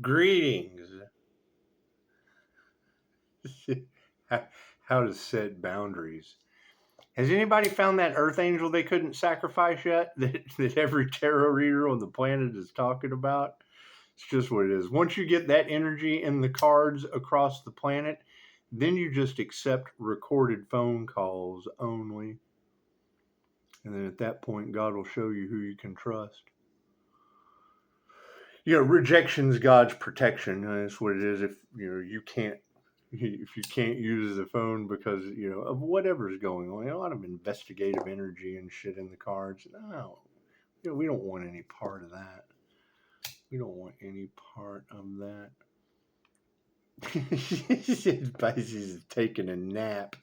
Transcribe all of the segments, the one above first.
Greetings. How to set boundaries. Has anybody found that Earth Angel they couldn't sacrifice yet? That every tarot reader on the planet is talking about? It's just what it is. Once you get that energy in the cards across the planet, then you just accept recorded phone calls only. And then at that point, God will show you who you can trust. Rejection's God's protection. That's what it is. If you can't use the phone because of whatever's going on, a lot of investigative energy and shit in the cards. No, we don't want any part of that. We don't want any part of that. Pisces is taking a nap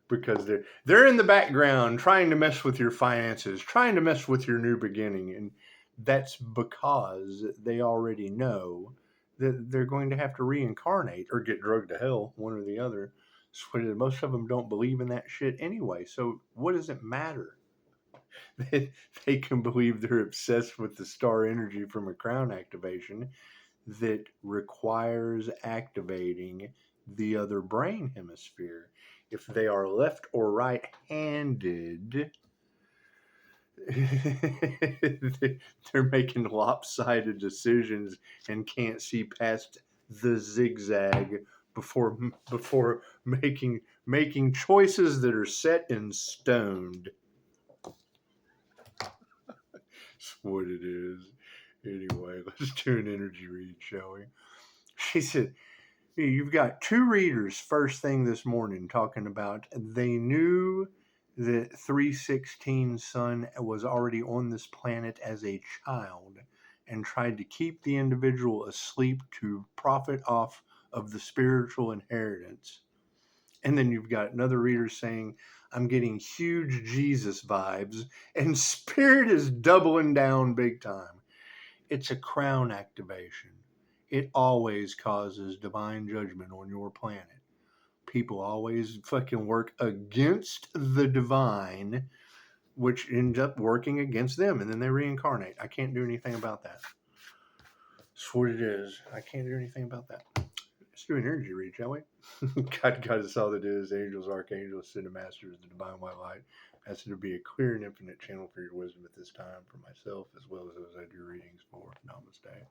because they're in the background trying to mess with your finances, trying to mess with your new beginning, and that's because they already know that they're going to have to reincarnate or get drugged to hell, one or the other. So most of them don't believe in that shit anyway. So what does it matter? They can believe they're obsessed with the star energy from a crown activation that requires activating the other brain hemisphere. If they are left or right-handed, they're making lopsided decisions and can't see past the zigzag before making choices that are set in stone. That's what it is. Anyway, let's do an energy read, shall we? She said, you've got two readers first thing this morning talking about they knew that 316 Sun was already on this planet as a child and tried to keep the individual asleep to profit off of the spiritual inheritance. And then you've got another reader saying, I'm getting huge Jesus vibes, and Spirit is doubling down big time. It's a crown activation. It always causes divine judgment on your planet. People always fucking work against the divine, which ends up working against them, and then they reincarnate. I can't do anything about that. That's what it is. I can't do anything about that. Let's do an energy read, shall we? God us all that is, angels, archangels, ascended masters, the divine white light. Ask it to be a clear and infinite channel for your wisdom at this time for myself as well as those I do readings for. Namaste.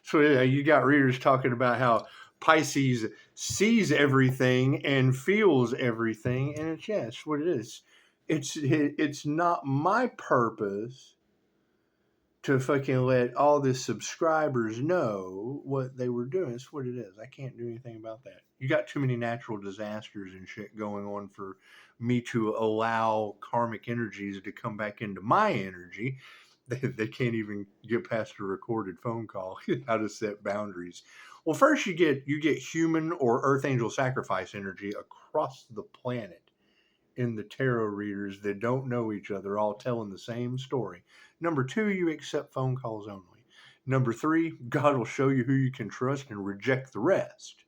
So you got readers talking about how Pisces sees everything and feels everything, and it's what it is. It's not my purpose to fucking let all the subscribers know what they were doing. It's what it is. I can't do anything about that. You got too many natural disasters and shit going on for me to allow karmic energies to come back into my energy. They can't even get past a recorded phone call. How to set boundaries. Well, first you get human or earth angel sacrifice energy across the planet in the tarot readers that don't know each other, all telling the same story. Number two, you accept phone calls only. Number three, God will show you who you can trust and reject the rest.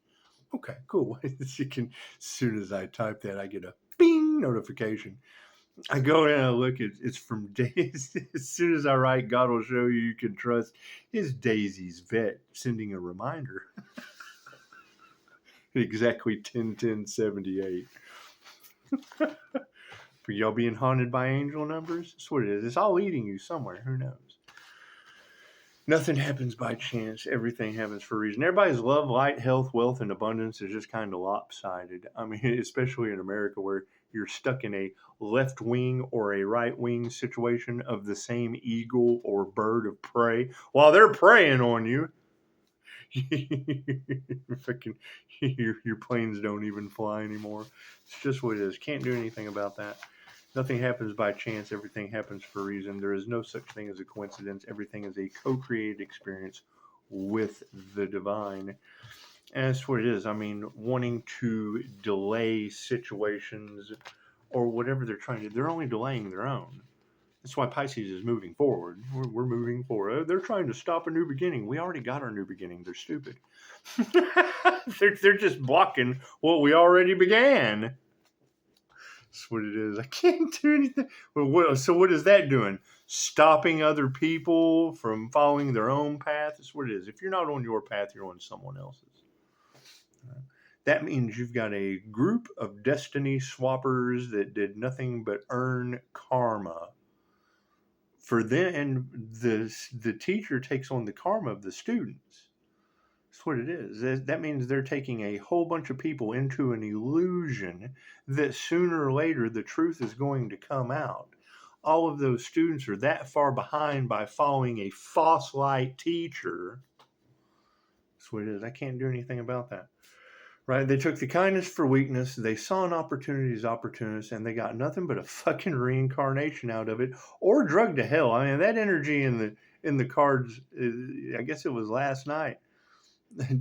Okay, cool. As soon as I type that, I get a bing notification. I go in and I look, it's from Daisy. As soon as I write, God will show you can trust, is Daisy's vet sending a reminder. Exactly 10/10/78. For y'all being haunted by angel numbers? That's what it is. It's all leading you somewhere. Who knows? Nothing happens by chance. Everything happens for a reason. Everybody's love, light, health, wealth, and abundance is just kind of lopsided. I mean, especially in America where you're stuck in a left wing or a right wing situation of the same eagle or bird of prey while they're preying on you. Fucking, your planes don't even fly anymore. It's just what it is. Can't do anything about that. Nothing happens by chance. Everything happens for a reason. There is no such thing as a coincidence. Everything is a co-created experience with the divine. And that's what it is. I mean, wanting to delay situations or whatever they're trying to do, they're only delaying their own. That's why Pisces is moving forward. We're moving forward. They're trying to stop a new beginning. We already got our new beginning. They're stupid. they're just blocking what we already began. That's what it is. I can't do anything. So what is that doing? stopping other people from following their own path. That's what it is. If you're not on your path, you're on someone else's. That means you've got a group of destiny swappers that did nothing but earn karma. For them, and the teacher takes on the karma of the students. That's what it is. That means they're taking a whole bunch of people into an illusion that sooner or later the truth is going to come out. All of those students are that far behind by following a false light teacher. That's what it is. I can't do anything about that. Right? They took the kindness for weakness. They saw an opportunity as opportunists, and they got nothing but a fucking reincarnation out of it, or drugged to hell. I mean, that energy in the cards. I guess it was last night.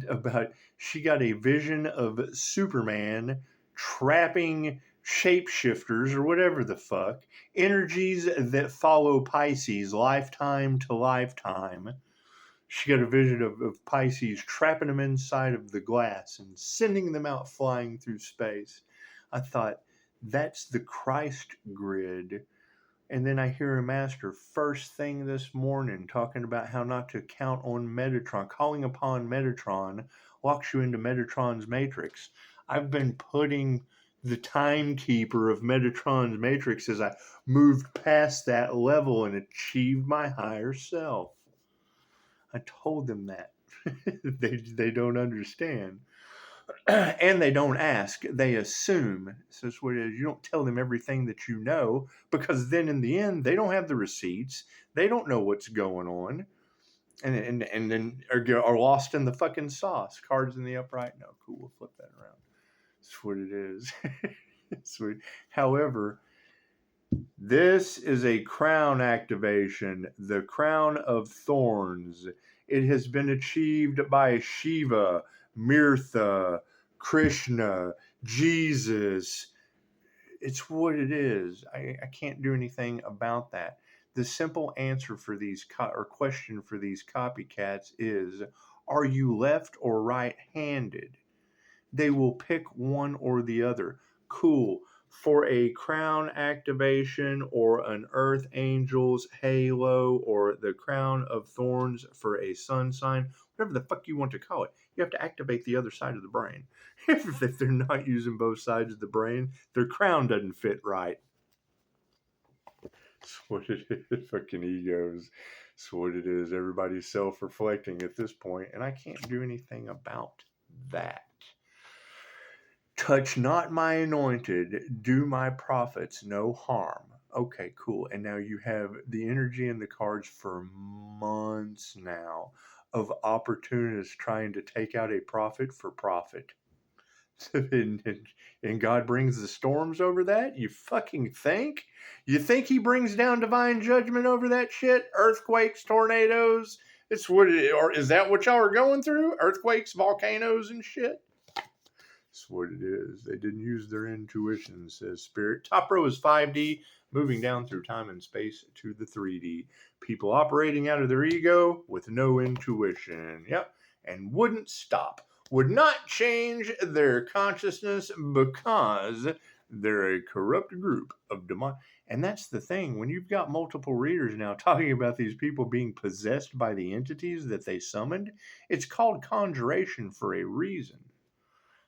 About she got a vision of Superman trapping shapeshifters or whatever the fuck, energies that follow Pisces lifetime to lifetime. She got a vision of Pisces trapping them inside of the glass and sending them out flying through space. I thought, that's the Christ grid. And then I hear a master first thing this morning talking about how not to count on Metatron. Calling upon Metatron locks you into Metatron's matrix. I've been putting the timekeeper of Metatron's matrix as I moved past that level and achieved my higher self. I told them that. they don't understand. And they don't ask. They assume. So it's what it is. You don't tell them everything that you know, because then in the end, they don't have the receipts. They don't know what's going on. And then are lost in the fucking sauce. Cards in the upright. No, cool. We'll flip that around. That's what it is. Sweet. However, this is a crown activation, the crown of thorns. It has been achieved by Shiva, Mirtha, Krishna, Jesus. It's what it is. I can't do anything about that. The simple answer for these or question for these copycats is, are you left or right-handed? They will pick one or the other. Cool. For a crown activation or an earth angel's halo or the crown of thorns for a sun sign, whatever the fuck you want to call it, you have to activate the other side of the brain. If they're not using both sides of the brain, their crown doesn't fit right. That's what it is. Fucking egos. That's what it is. Everybody's self-reflecting at this point, and I can't do anything about that. Touch not my anointed, do my prophets no harm. Okay, cool. And now you have the energy in the cards for months now of opportunists trying to take out a prophet for profit. And God brings the storms over that? You fucking think? You think he brings down divine judgment over that shit? Earthquakes, tornadoes? It's what it, or is that what y'all are going through? Earthquakes, volcanoes, and shit? That's what it is. They didn't use their intuition, says Spirit. Top row is 5D, moving down through time and space to the 3D. People operating out of their ego with no intuition. Yep. And wouldn't stop. Would not change their consciousness because they're a corrupt group of demon. And that's the thing. When you've got multiple readers now talking about these people being possessed by the entities that they summoned, it's called conjuration for a reason.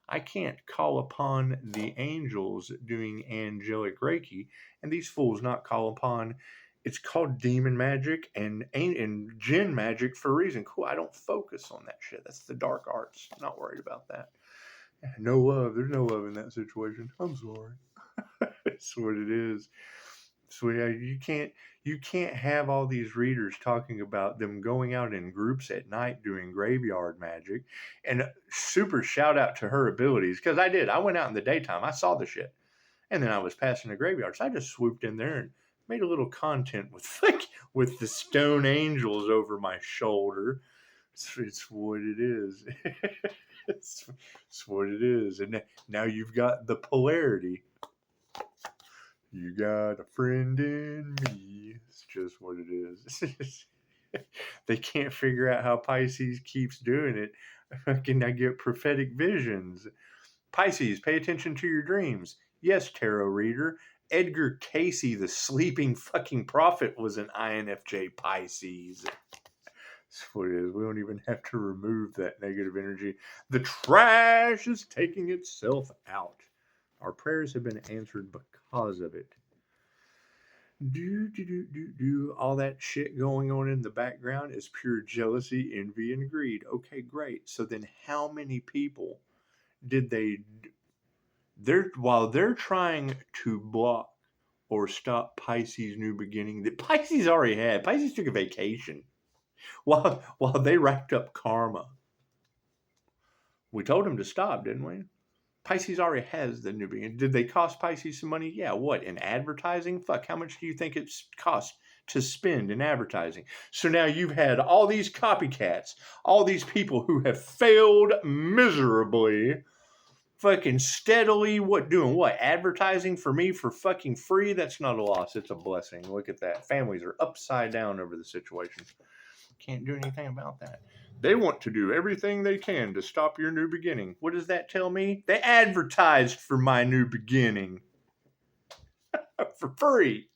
I can't call upon the angels doing angelic Reiki, and these fools not call upon. It's called demon magic and jinn magic for a reason. Cool, I don't focus on that shit. That's the dark arts. Not worried about that. No love. There's no love in that situation. I'm sorry. That's what it is. So you can't have all these readers talking about them going out in groups at night doing graveyard magic. And super shout out to her abilities, because I did. I went out in the daytime. I saw the shit. And then I was passing a graveyard. So I just swooped in there and made a little content with the stone angels over my shoulder. It's what it is. it's what it is. And now you've got the polarity. You got a friend in me. It's just what it is. They can't figure out how Pisces keeps doing it. Fucking, I get prophetic visions. Pisces, pay attention to your dreams. Yes, tarot reader. Edgar Casey, the sleeping fucking prophet, was an INFJ Pisces. That's what it is. We don't even have to remove that negative energy. The trash is taking itself out. Our prayers have been answered because of it. All that shit going on in the background is pure jealousy, envy, and greed. Okay, great. So then how many people did while they're trying to block or stop Pisces' new beginning that Pisces already had? Pisces took a vacation while they racked up karma. We told them to stop, didn't we? Pisces already has the new beginning. Did they cost Pisces some money? Yeah, what? In advertising? Fuck, how much do you think it's cost to spend in advertising? So now you've had all these copycats, all these people who have failed miserably, fucking steadily, doing what? Advertising for me for fucking free? That's not a loss, it's a blessing. Look at that. Families are upside down over the situation. Can't do anything about that. They want to do everything they can to stop your new beginning. What does that tell me? They advertised for my new beginning for free.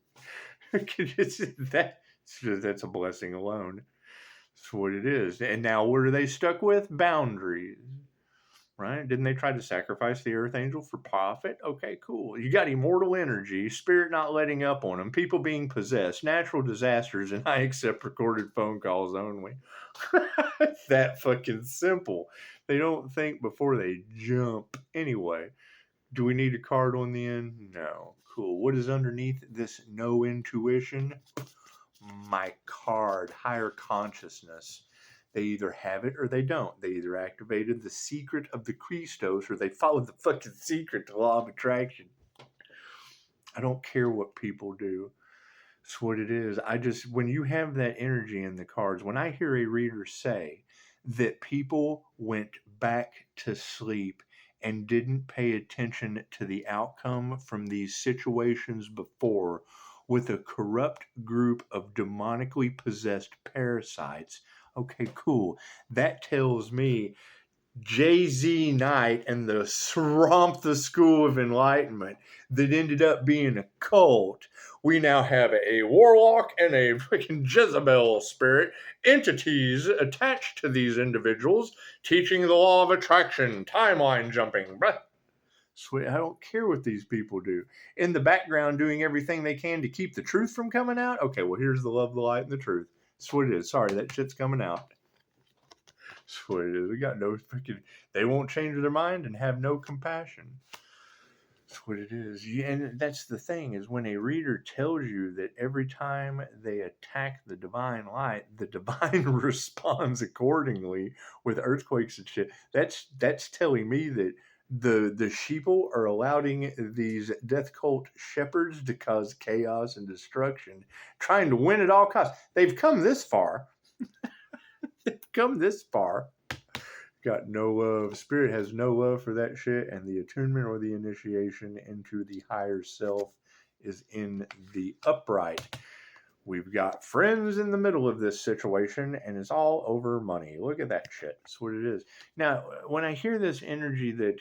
That's a blessing alone. That's what it is. And now what are they stuck with? Boundaries. Right? Didn't they try to sacrifice the Earth Angel for profit? Okay, cool. You got immortal energy, spirit not letting up on them, people being possessed, natural disasters, and I accept recorded phone calls only. That fucking simple. They don't think before they jump. Anyway, do we need a card on the end? No. Cool. What is underneath this no intuition? My card, higher consciousness. They either have it or they don't. They either activated the secret of the Christos or they followed the fucking secret to law of attraction. I don't care what people do. It's what it is. When you have that energy in the cards, when I hear a reader say that people went back to sleep and didn't pay attention to the outcome from these situations before with a corrupt group of demonically possessed parasites, okay, cool. That tells me Jay-Z Knight and the School of Enlightenment that ended up being a cult. We now have a warlock and a freaking Jezebel spirit entities attached to these individuals, teaching the law of attraction, timeline jumping. Sweet. I don't care what these people do. In the background, doing everything they can to keep the truth from coming out. Okay, well, here's the love, the light, and the truth. That's what it is. Sorry, that shit's coming out. That's what it is. They won't change their mind and have no compassion. That's what it is. And that's the thing, is when a reader tells you that every time they attack the divine light, the divine responds accordingly with earthquakes and shit. That's telling me that the sheeple are allowing these death cult shepherds to cause chaos and destruction, trying to win at all costs. They've come this far. Got no love. Spirit has no love for that shit, and the attunement or the initiation into the higher self is in the upright. We've got friends in the middle of this situation, and it's all over money. Look at that shit. That's what it is. Now, when I hear this energy that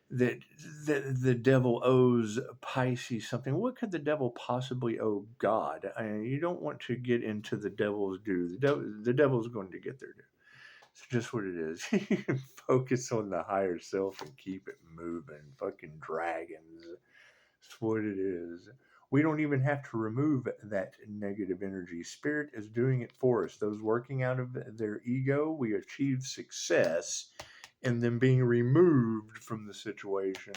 the devil owes Pisces something, what could the devil possibly owe God? You don't want to get into the devil's due. The devil's going to get their due. It's just what it is. You can focus on the higher self and keep it moving. Fucking dragons. It's what it is. We don't even have to remove that negative energy. Spirit is doing it for us. Those working out of their ego, we achieve success in them being removed from the situation.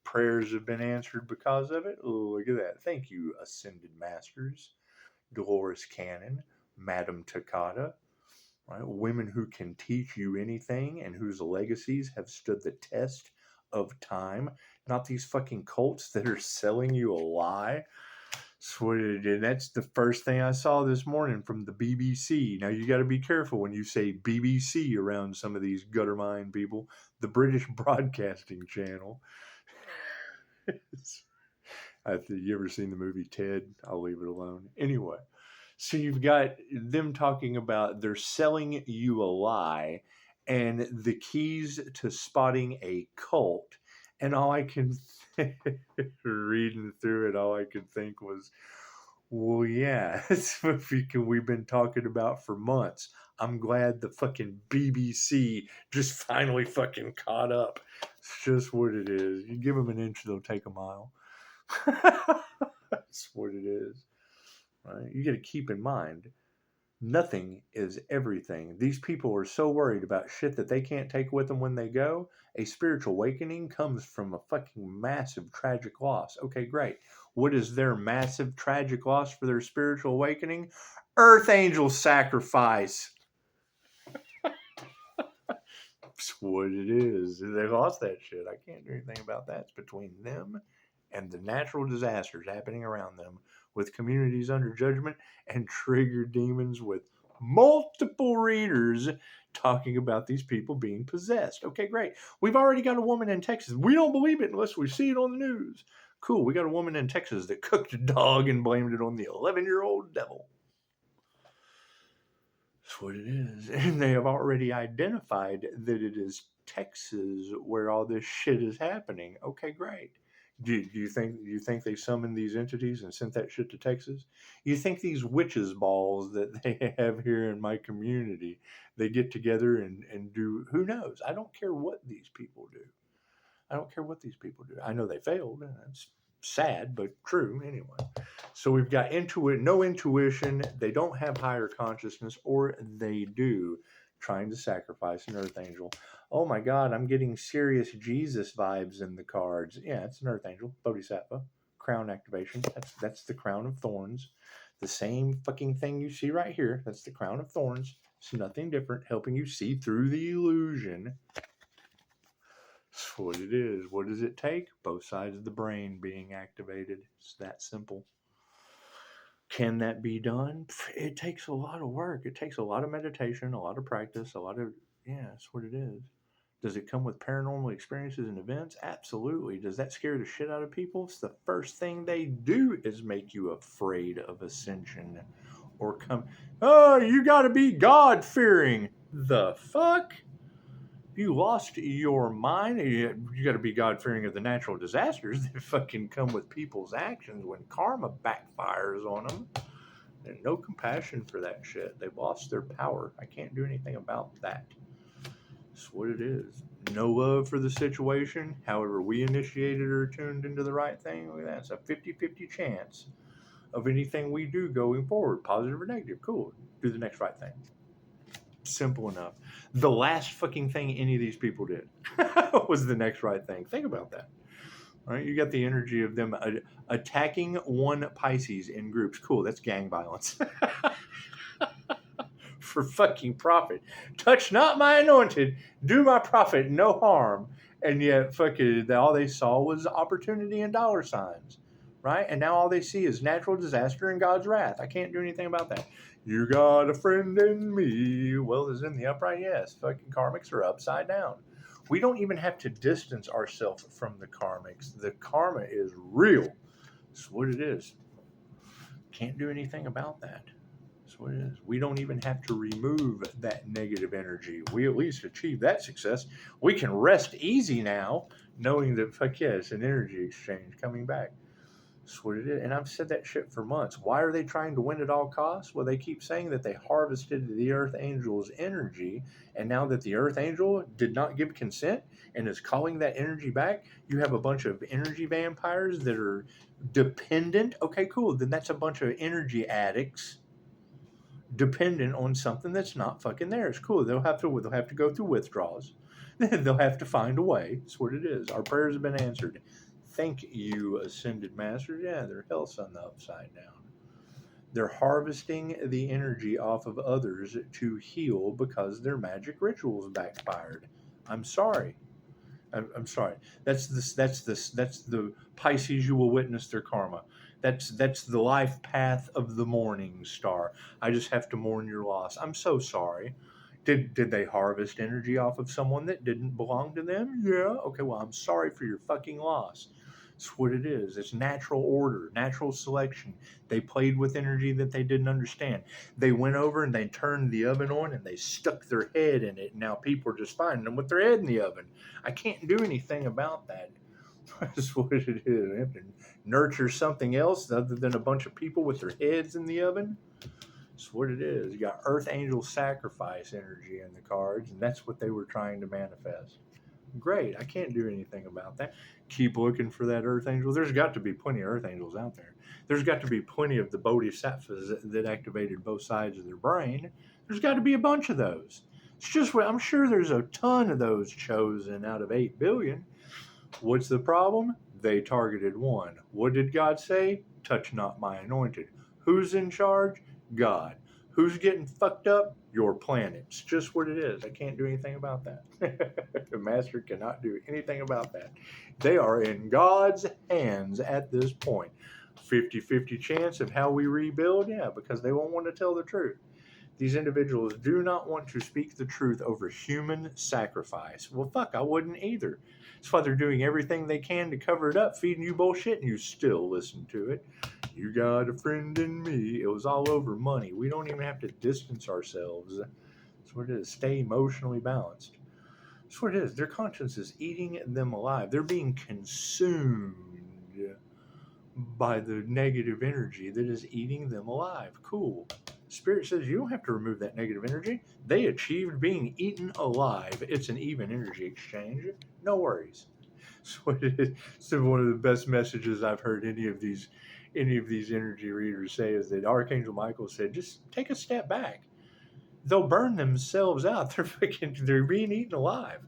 Prayers have been answered because of it. Oh, look at that. Thank you, Ascended Masters, Dolores Cannon, Madame Takata. Right? Women who can teach you anything and whose legacies have stood the test of time. Not these fucking cults that are selling you a lie. And that's the first thing I saw this morning from the BBC. Now, you got to be careful when you say BBC around some of these gutter mind people. The British Broadcasting Channel. You ever seen the movie Ted? I'll leave it alone. Anyway. So you've got them talking about they're selling you a lie and the keys to spotting a cult And all I can, reading through it, all I could think was, well, yeah, that's what we've been talking about for months. I'm glad the fucking BBC just finally fucking caught up. It's just what it is. You give them an inch, they'll take a mile. That's what it is. Right? You got to keep in mind, nothing is everything. These people are so worried about shit that they can't take with them when they go. A spiritual awakening comes from a fucking massive tragic loss. Okay, great. What is their massive tragic loss for their spiritual awakening? Earth angel sacrifice. That's what it is. They lost that shit. I can't do anything about that. It's between them and the natural disasters happening around them, with communities under judgment and trigger demons with multiple readers talking about these people being possessed. Okay, great. We've already got a woman in Texas. We don't believe it unless we see it on the news. Cool. We got a woman in Texas that cooked a dog and blamed it on the 11-year-old devil. That's what it is. And they have already identified that it is Texas where all this shit is happening. Okay, great. Do you think they summoned these entities and sent that shit to Texas? You think these witches balls that they have here in my community, they get together and do, who knows? I don't care what these people do. I don't care what these people do. I know they failed, and it's sad, but true anyway. So we've got no intuition. They don't have higher consciousness, or they do, trying to sacrifice an earth angel. Oh my God, I'm getting serious Jesus vibes in the cards. Yeah, it's an earth angel, Bodhisattva, crown activation. That's the crown of thorns. The same fucking thing you see right here. That's the crown of thorns. It's nothing different, helping you see through the illusion. That's what it is. What does it take? Both sides of the brain being activated. It's that simple. Can that be done? It takes a lot of work. It takes a lot of meditation, a lot of practice, yeah, that's what it is. Does it come with paranormal experiences and events? Absolutely. Does that scare the shit out of people? It's the first thing they do is make you afraid of ascension. Or oh, you gotta be God-fearing. The fuck? You lost your mind. You got to be God-fearing of the natural disasters that fucking come with people's actions when karma backfires on them. There's no compassion for that shit. They've lost their power. I can't do anything about that. That's what it is. No love for the situation. However, we initiated or tuned into the right thing. That's a 50-50 chance of anything we do going forward, positive or negative. Cool. Do the next right thing. Simple enough. The last fucking thing any of these people did was the next right thing. Think about that. All right, you got the energy of them attacking one Pisces in groups. Cool, that's gang violence. For fucking profit. Touch not my anointed, do my prophet no harm. And yet, fucking, all they saw was opportunity and dollar signs. Right? And now all they see is natural disaster and God's wrath. I can't do anything about that. You got a friend in me. Well, is in the upright? Yes. Fucking karmics are upside down. We don't even have to distance ourselves from the karmics. The karma is real. That's what it is. Can't do anything about that. That's what it is. We don't even have to remove that negative energy. We at least achieve that success. We can rest easy now, knowing that, fuck yeah, it's an energy exchange coming back. That's what it is. And I've said that shit for months. Why are they trying to win at all costs? Well, they keep saying that they harvested the Earth Angel's energy, and now that the Earth Angel did not give consent and is calling that energy back, you have a bunch of energy vampires that are dependent. Okay, cool. Then that's a bunch of energy addicts dependent on something that's not fucking theirs. Cool. They'll have to go through withdrawals. They'll have to find a way. That's what it is. Our prayers have been answered. Thank you, Ascended Masters. Yeah, their health's on the upside down. They're harvesting the energy off of others to heal because their magic rituals backfired. I'm sorry. I'm sorry. That's the Pisces. You will witness their karma. That's the life path of the Mourning star. I just have to mourn your loss. I'm so sorry. Did they harvest energy off of someone that didn't belong to them? Yeah. Okay, well, I'm sorry for your fucking loss. It's what it is. It's natural order, natural selection. They played with energy that they didn't understand. They went over and they turned the oven on and they stuck their head in it. Now people are just finding them with their head in the oven. I can't do anything about that. That's what it is. They have to nurture something else other than a bunch of people with their heads in the oven. That's what it is. You got Earth Angel sacrifice energy in the cards, and that's what they were trying to manifest. Great. I can't do anything about that. Keep looking for that Earth Angel. There's got to be plenty of Earth Angels out there. There's got to be plenty of the Bodhisattvas that activated both sides of their brain. There's got to be a bunch of those. It's just, I'm sure there's a ton of those chosen out of 8 billion. What's the problem? They targeted one. What did God say? Touch not my anointed. Who's in charge? God. Who's getting fucked up? Your planet. It's just what it is. I can't do anything about that. The master cannot do anything about that. They are in God's hands at this point. 50-50 chance of how we rebuild? Yeah, because they won't want to tell the truth. These individuals do not want to speak the truth over human sacrifice. Well, fuck, I wouldn't either. That's why they're doing everything they can to cover it up, feeding you bullshit, and you still listen to it. You got a friend in me. It was all over money. We don't even have to distance ourselves. That's what it is. Stay emotionally balanced. That's what it is. Their conscience is eating them alive. They're being consumed by the negative energy that is eating them alive. Cool. Spirit says you don't have to remove that negative energy. They achieved being eaten alive. It's an even energy exchange. No worries. So it is. So one of the best messages I've heard any of these energy readers say is that Archangel Michael said, just take a step back. They'll burn themselves out. They're being eaten alive.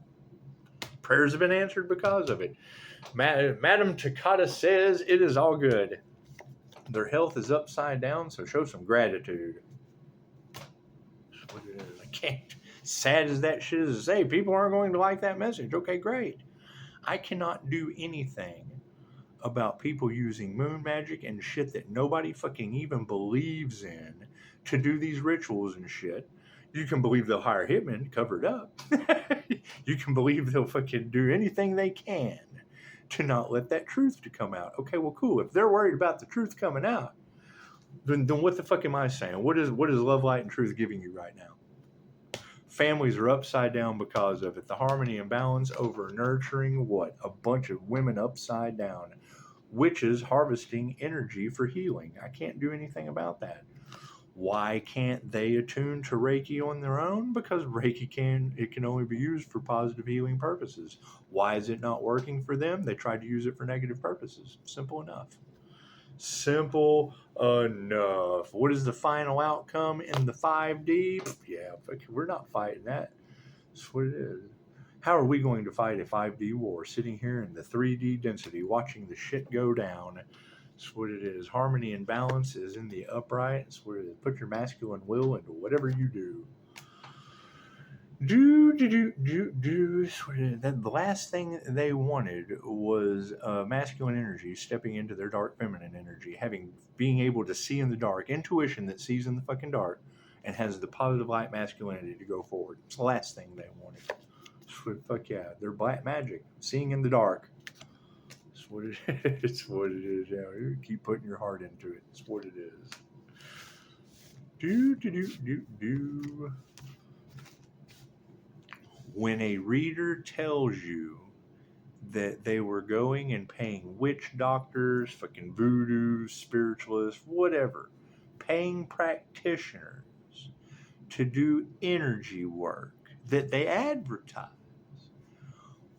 Prayers have been answered because of it. Madam Takata says it is all good. Their health is upside down, so show some gratitude. That's what it is. I can't. Sad as that shit is to say, people aren't going to like that message. Okay, great. I cannot do anything about people using moon magic and shit that nobody fucking even believes in to do these rituals and shit. You can believe they'll hire hitmen to cover it up. You can believe they'll fucking do anything they can to not let that truth to come out. Okay, well, cool. If they're worried about the truth coming out, then what the fuck am I saying? What is love, light, and truth giving you right now? Families are upside down because of it. The harmony and balance over nurturing what? A bunch of women upside down. Witches harvesting energy for healing. I can't do anything about that. Why can't they attune to Reiki on their own? Because Reiki can only be used for positive healing purposes. Why is it not working for them? They tried to use it for negative purposes. Simple enough. Simple enough. What is the final outcome in the 5D? Yeah, we're not fighting that. That's what it is. How are we going to fight a 5D war? Sitting here in the 3D density, watching the shit go down. That's what it is. Harmony and balance is in the upright. That's what it is. Put your masculine will into whatever you do. The last thing they wanted was masculine energy stepping into their dark feminine energy, being able to see in the dark, intuition that sees in the fucking dark, and has the positive light masculinity to go forward. It's the last thing they wanted. Fuck yeah, they're black magic, seeing in the dark. It's what it is. It's what it is. Yeah, you keep putting your heart into it. It's what it is. When a reader tells you that they were going and paying witch doctors, fucking voodoo, spiritualists, whatever, paying practitioners to do energy work that they advertise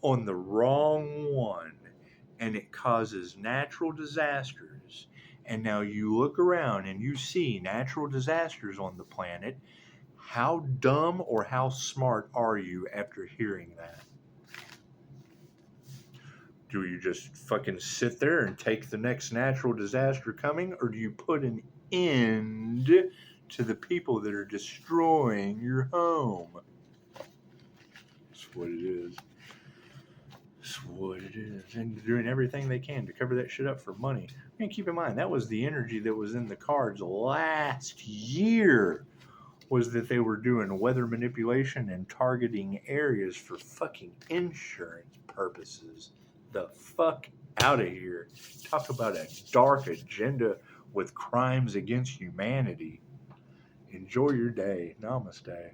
on the wrong one, and it causes natural disasters, and now you look around and you see natural disasters on the planet, how dumb or how smart are you after hearing that? Do you just fucking sit there and take the next natural disaster coming, or do you put an end to the people that are destroying your home? That's what it is. That's what it is. And they're doing everything they can to cover that shit up for money. And keep in mind, that was the energy that was in the cards last year, was that they were doing weather manipulation and targeting areas for fucking insurance purposes. The fuck out of here. Talk about a dark agenda with crimes against humanity. Enjoy your day. Namaste.